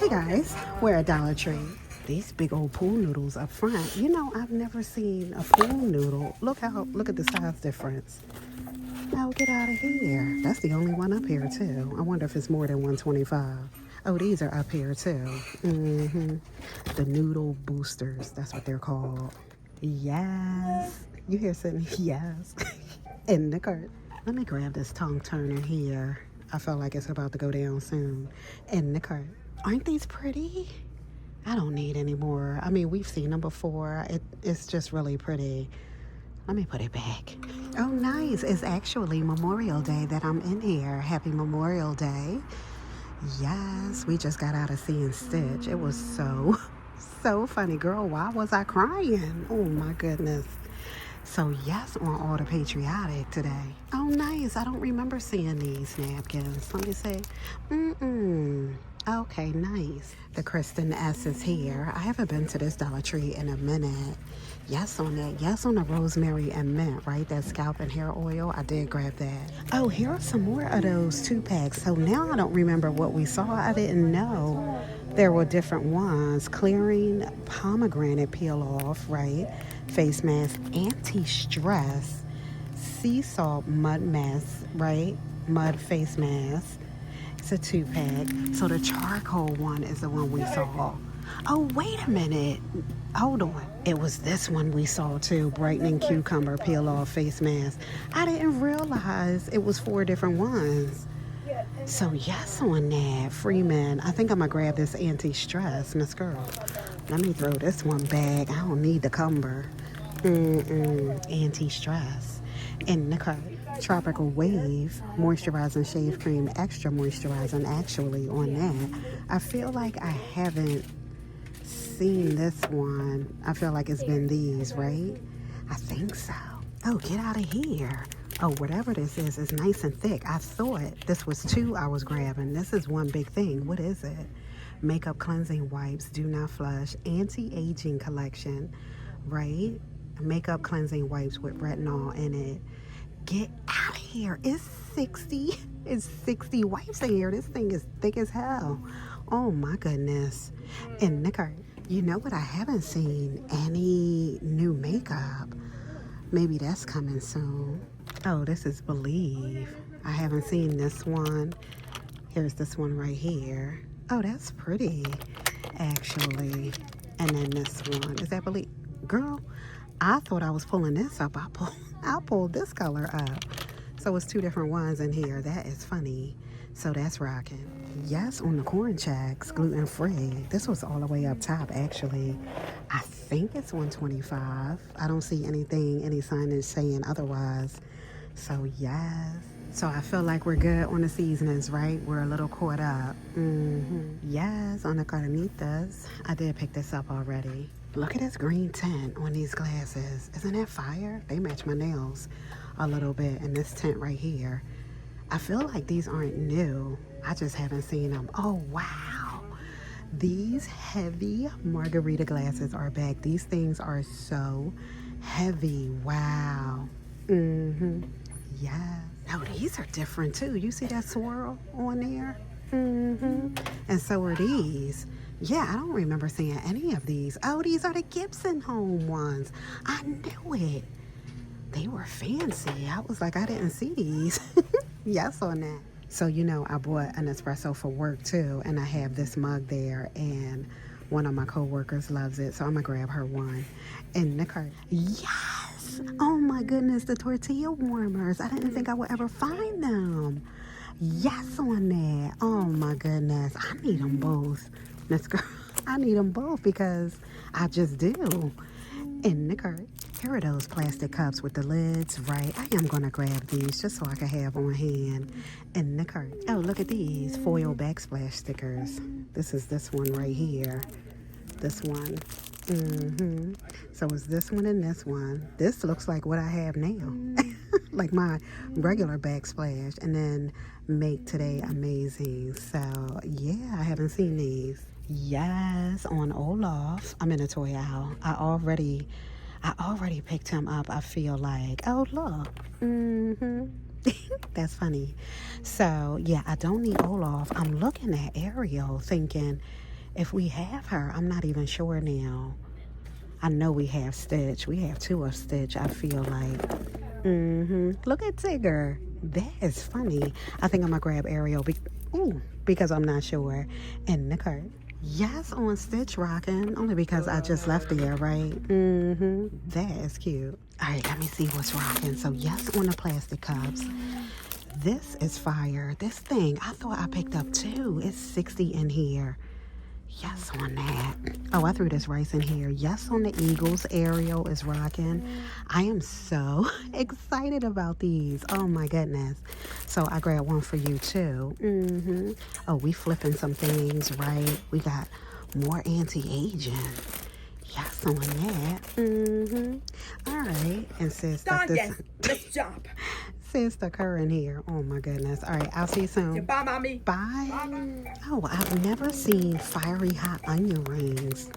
Hey guys, we're at Dollar Tree. These big old pool noodles up front. You know, I've never seen a pool noodle. Look at the size difference. Oh, get out of here. That's the only one up here too. I wonder if it's more than 125. Oh, these are up here too. The noodle boosters, that's what they're called. Yes. You hear Sydney? Yes. In the cart. Let me grab this tongue turner here. I feel like it's about to go down soon. In the cart. Aren't these pretty? I don't need any more. I mean, we've seen them before. It's just really pretty. Let me put it back. Oh, nice. It's actually Memorial Day that I'm in here. Happy Memorial Day. Yes, we just got out of seeing Stitch. It was so funny. Girl, why was I crying? Oh, my goodness. So, yes, on All the Patriotic today. Oh, nice. I don't remember seeing these napkins. Let me see. Okay, nice. The Kristen S is here. I haven't been to this Dollar Tree in a minute. Yes on that. Yes on the rosemary and mint, right? That scalp and hair oil. I did grab that. Oh, here are some more of those 2-packs. So now I don't remember what we saw. I didn't know there were different ones. Clearing pomegranate peel off, right? Face mask, anti-stress, sea salt mud mask, right? Mud face mask. It's a 2-pack. So the charcoal one is the one we saw. Oh, wait a minute. Hold on. It was this one we saw too. Brightening cucumber peel off face mask. I didn't realize it was 4 different ones. So yes on that. Freeman. I think I'm going to grab this anti-stress. Miss Girl. Let me throw this one back. I don't need the cumber. Anti-stress. In the cart. Tropical Wave moisturizing shave cream, extra moisturizing actually on that. I feel like I haven't seen this one. I feel like it's been these, right? I think so. Oh, get out of here. Oh, whatever this is nice and thick. I thought this was 2 I was grabbing. This is one big thing. What is it? Makeup cleansing wipes, do not flush, anti-aging collection, right? Makeup cleansing wipes with retinol in it. Get out of here. It's 60 wipes in here. This thing is thick as hell. Oh my goodness. And Nicker, you know what? I haven't seen any new makeup. Maybe that's coming soon. Oh, this is Believe. I haven't seen this one. Here's this one right here. Oh, that's pretty, actually. And then this one. Is that Believe? Girl, I thought I was pulling this up. I pulled this color up. So it's 2 different ones in here. That is funny. So that's rocking. Yes, on the corn checks, gluten-free. This was all the way up top, actually. I think it's 125. I don't see any signage saying otherwise. So yes. So I feel like we're good on the seasonings, right? We're a little caught up. Yes, on the carnitas. I did pick this up already. Look at this green tint on these glasses. Isn't that fire? They match my nails a little bit. And this tint right here. I feel like these aren't new. I just haven't seen them. Oh, wow. These heavy margarita glasses are back. These things are so heavy. Wow. Yeah. Oh, these are different too. You see that swirl on there? And so are these. Yeah, I don't remember seeing any of these. Oh, these are the Gibson Home ones. I knew it. They were fancy. I was like, I didn't see these. Yes on that. So, you know, I bought an espresso for work too, and I have this mug there, and one of my co-workers loves it, so I'm gonna grab her one. In the cart. Yes! Oh my goodness, the tortilla warmers. I didn't think I would ever find them. Yes on that. Oh my goodness. I need them both. Miss Girl, I need them both because I just do. In the cart. Here are those plastic cups with the lids, right? I am going to grab these just so I can have on hand. In the cart. Oh, look at these foil backsplash stickers. This is this one right here. This one. So it's this one and this one. This looks like what I have now. Like my regular backsplash. And then Make Today Amazing. So, yeah, I haven't seen these. Yes, on Olaf. I'm in a toy aisle. I already picked him up, I feel like. Oh, look. That's funny. So, yeah, I don't need Olaf. I'm looking at Ariel thinking, If we have her, I'm not even sure now. I know we have Stitch. We have 2 of Stitch, I feel like. Look at Tigger. That is funny. I think I'm going to grab Ariel because I'm not sure. And the cart. Yes, on Stitch rocking. Only because I just left there, right? That is cute. All right, let me see what's rocking. So, yes, on the plastic cups. This is fire. This thing, I thought I picked up 2. It's 60 in here. Yes on that. Oh, I threw this rice in here. Yes on the Eagles. Ariel is rocking. I am so excited about these. Oh my goodness. So I grabbed one for you too. Oh, we flipping some things, right? We got more anti-aging. Yes on that. All right. And sis, let's jump. Sis the cur in here. Oh my goodness. All right, I'll see you soon. Bye, mommy. Bye. Oh, I've never seen fiery hot onion rings.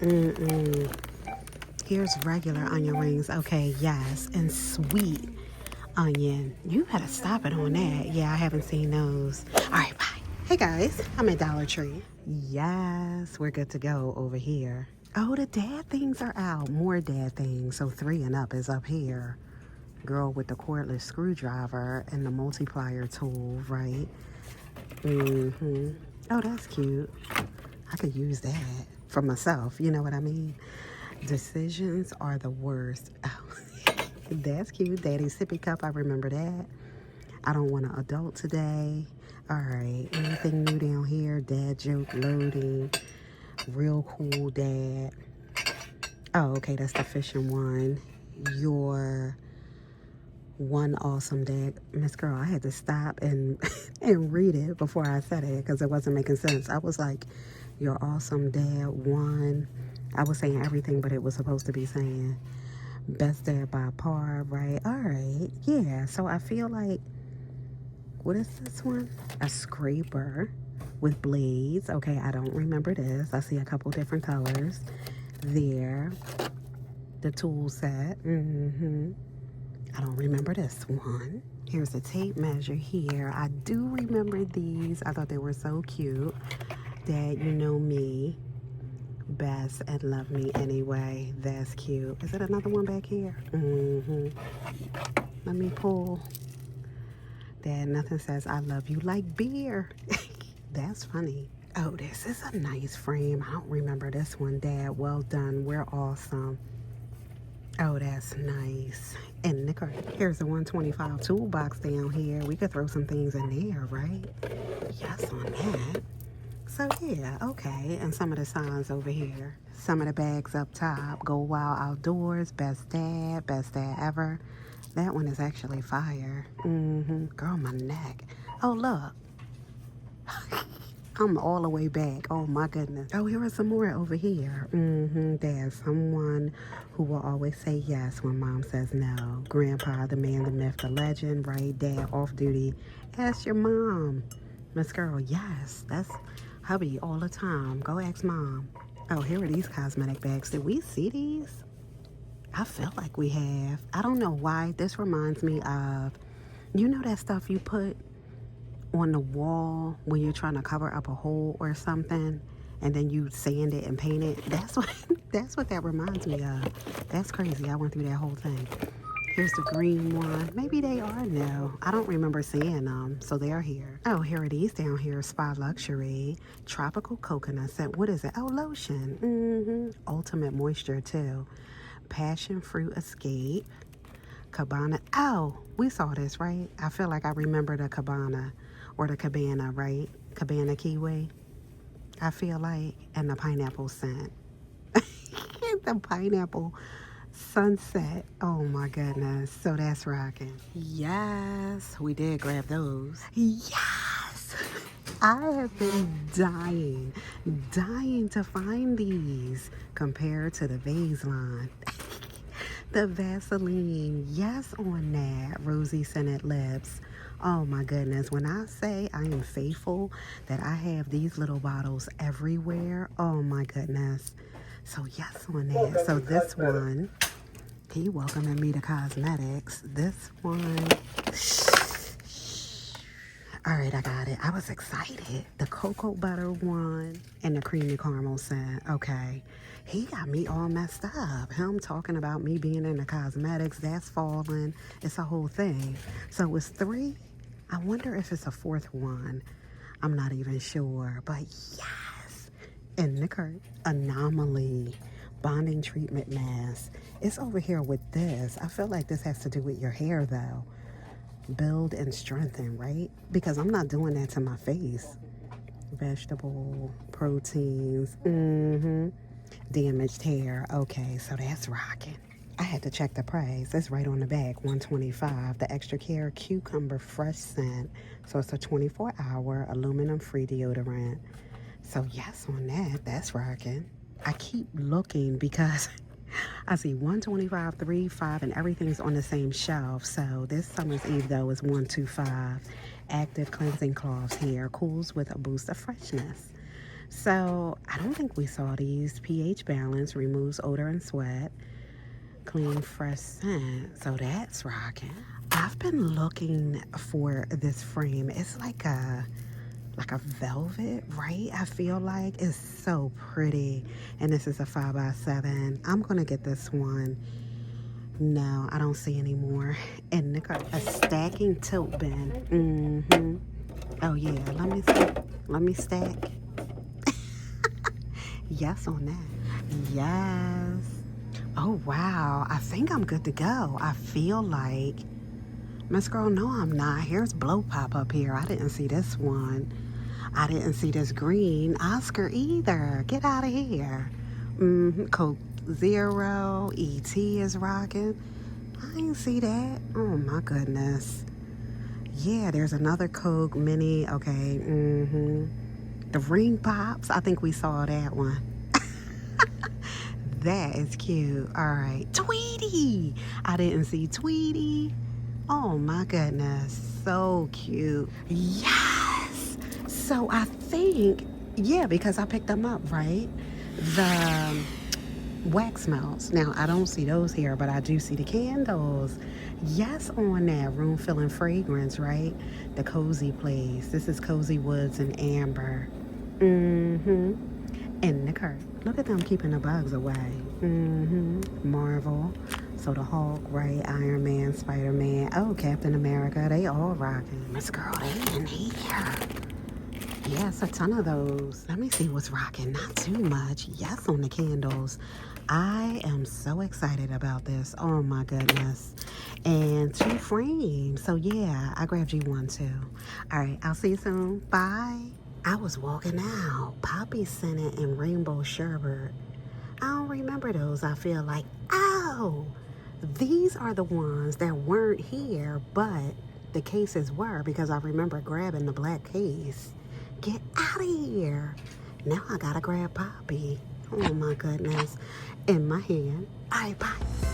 Here's regular onion rings. Okay, yes. And sweet onion. You better stop it on that. Yeah, I haven't seen those. All right, bye. Hey guys, I'm at Dollar Tree. Yes, we're good to go over here. Oh, the dad things are out. More dad things. So 3 and up is up here. Girl with the cordless screwdriver and the multiplier tool, right? Oh, that's cute. I could use that for myself. You know what I mean? Decisions are the worst. Oh, that's cute. Daddy's sippy cup. I remember that. I don't want an adult today. All right. Anything new down here? Dad joke loading. Real cool dad. Oh, okay. That's the fishing one. Your one awesome dad. Miss Girl, I had to stop and read it before I said it because it wasn't making sense. I was like, your awesome dad one. I was saying everything, but it was supposed to be saying best dad by par, right? All right. Yeah. So I feel like, what is this one? A scraper with blades. Okay. I don't remember this. I see a couple different colors there. The tool set. I don't remember this one. Here's the tape measure here. I do remember these. I thought they were so cute. Dad, you know me best and love me anyway. That's cute. Is it another one back here? Let me pull. Dad, nothing says I love you like beer. That's funny. Oh, this is a nice frame. I don't remember this one, Dad. Well done. We're awesome. Oh, that's nice. And the cart. Here's the 125 toolbox down here. We could throw some things in there, right? Yes on that. So, yeah, okay. And some of the signs over here. Some of the bags up top. Go Wild Outdoors. Best dad ever. That one is actually fire. Girl, my neck. Oh, look. I'm all the way back. Oh, my goodness. Oh, here are some more over here. There's someone who will always say yes when mom says no. Grandpa, the man, the myth, the legend, right? Dad, off duty. Ask your mom. Miss Girl, yes. That's hubby all the time. Go ask mom. Oh, here are these cosmetic bags. Did we see these? I feel like we have. I don't know why. This reminds me of, you know that stuff you put on the wall when you're trying to cover up a hole or something, and then you sand it and paint it. That's what that reminds me of. That's crazy. I went through that whole thing. Here's the green one. Maybe they are new. I don't remember seeing them, so they're here. Oh, here are these down here. Spa Luxury, Tropical Coconut Scent. What is it? Oh, lotion. Ultimate Moisture too. Passion Fruit Escape. Cabana. Oh, we saw this, right? I feel like I remember the Cabana. Or the Cabana, right? Cabana Kiwi, I feel like. And the pineapple scent. The pineapple sunset. Oh my goodness. So that's rocking. Yes, we did grab those. Yes! I have been dying to find these compared to the vase line. The Vaseline. Yes on that. Rosy scented lips. Oh my goodness. When I say I am faithful that I have these little bottles everywhere. Oh my goodness. So yes on that. So this one, he welcoming me to cosmetics. This one. All right, I got it. I was excited. The cocoa butter one and the creamy caramel scent. Okay. He got me all messed up. Him talking about me being in the cosmetics, that's falling. It's a whole thing. So it's 3. I wonder if it's a 4th one. I'm not even sure. But yes. In the anomaly bonding treatment mask. It's over here with this. I feel like this has to do with your hair though. Build and strengthen, right? Because I'm not doing that to my face. Vegetable proteins, damaged hair. Okay, so that's rocking. I had to check the price. It's right on the back, $125. The extra care cucumber fresh scent. So it's a 24-hour aluminum-free deodorant. So yes on that. That's rocking. I keep looking because I see 125, 3, 5, and everything's on the same shelf. So this Summer's Eve though is 125. Active cleansing cloths here, cools with a boost of freshness. So I don't think we saw these. pH balance, removes odor and sweat, clean fresh scent. So that's rocking. I've been looking for this frame. It's like a velvet, right? I feel like it's so pretty. And this is a 5x7. I'm gonna get this one. No, I don't see any more. And a stacking tilt bin. Oh yeah, let me stack. Yes on that. Yes. Oh wow, I think I'm good to go. I feel like, Miss Girl, no I'm not. Here's Blow Pop up here. I didn't see this one. I didn't see this green Oscar either. Get out of here. Coke Zero, ET is rocking. I didn't see that. Oh my goodness. Yeah, there's another Coke Mini. Okay. The Ring Pops. I think we saw that one. That is cute. All right. Tweety. I didn't see Tweety. Oh my goodness. So cute. Yes. So I think, yeah, because I picked them up, right? The wax melts. Now, I don't see those here, but I do see the candles. Yes, on that room filling fragrance, right? The Cozy Place. This is Cozy Woods and Amber. And the curtain. Look at them keeping the bugs away. Marvel. So the Hulk, right? Iron Man, Spider-Man. Oh, Captain America. They all rocking. Miss Girl, they in here. Yes, a ton of those. Let me see what's rocking. Not too much. Yes, on the candles. I am so excited about this. Oh my goodness. And 2 frames. So yeah, I grabbed you one too. All right, I'll see you soon. Bye. I was walking out. Poppy scented and rainbow sherbet. I don't remember those. I feel like, oh, these are the ones that weren't here, but the cases were because I remember grabbing the black case. Get out of here. Now I gotta grab Poppy. Oh my goodness. In my hand. All right, bye.